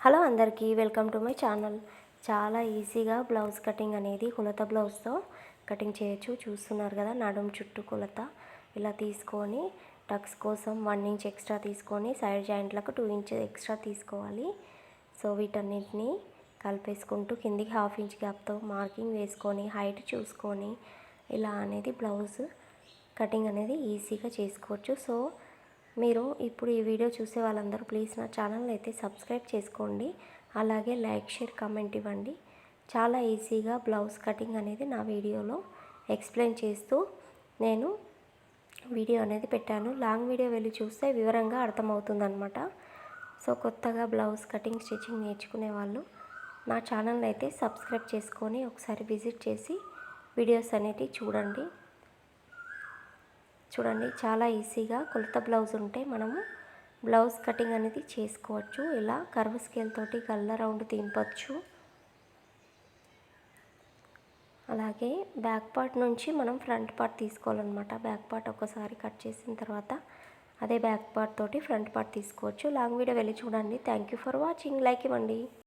Hello అందరికీ welcome to my channel. చాలా ఈజీగా బ్లౌజ్ కటింగ్ అనేది కొలత బ్లౌజ్తో కటింగ్ చేయొచ్చు. చూస్తున్నారు కదా, నడుం చుట్టూ కొలత ఇలా తీసుకొని టక్స్ కోసం 1 ఇంచ్ ఎక్స్ట్రా తీసుకొని సైడ్ జాయింట్లకు 2 ఇంచ్ ఎక్స్ట్రా తీసుకోవాలి. సో వీటన్నిటిని కలిపేసుకుంటూ కిందికి 1/2 ఇంచ్ గ్యాప్తో మార్కింగ్ వేసుకొని హైట్ చూసుకొని ఇలా అనేది బ్లౌజ్ కటింగ్ అనేది ఈజీగా చేసుకోవచ్చు. సో మీరు ఇప్పుడు ఈ వీడియో చూసే వాళ్ళందరూ ప్లీజ్ నా ఛానల్ అయితే సబ్స్క్రైబ్ చేసుకోండి. అలాగే లైక్, షేర్, కామెంట్ ఇవ్వండి. చాలా ఈజీగా బ్లౌజ్ కటింగ్ అనేది నా వీడియోలో ఎక్స్ప్లెయిన్ చేస్తూ నేను వీడియో అనేది పెట్టాను. లాంగ్ వీడియో వెళ్ళి చూస్తే వివరంగా అర్థమవుతుందన్నమాట. సో కొత్తగా బ్లౌజ్ కటింగ్, స్టిచ్చింగ్ నేర్చుకునే వాళ్ళు నా ఛానల్ని అయితే సబ్స్క్రైబ్ చేసుకొని ఒకసారి విజిట్ చేసి వీడియోస్ అనేటివి చూడండి. చాలా ఈజీగా కొలత బ్లౌజ్ ఉంటే మనము బ్లౌజ్ కటింగ్ అనేది చేసుకోవచ్చు. ఇలా కర్వ్ స్కేల్ తోటి గల్ల రౌండ్ తీంపచ్చు. అలాగే బ్యాక్ పార్ట్ నుంచి మనం ఫ్రంట్ పార్ట్ తీసుకోవాలన్నమాట. బ్యాక్ పార్ట్ ఒకసారి కట్ చేసిన తర్వాత అదే బ్యాక్ పార్ట్ తోటి ఫ్రంట్ పార్ట్ తీసుకోవచ్చు. లాంగ్ వీడియో వెళ్ళి చూడండి. Thank you for watching. Like ఇవ్వండి.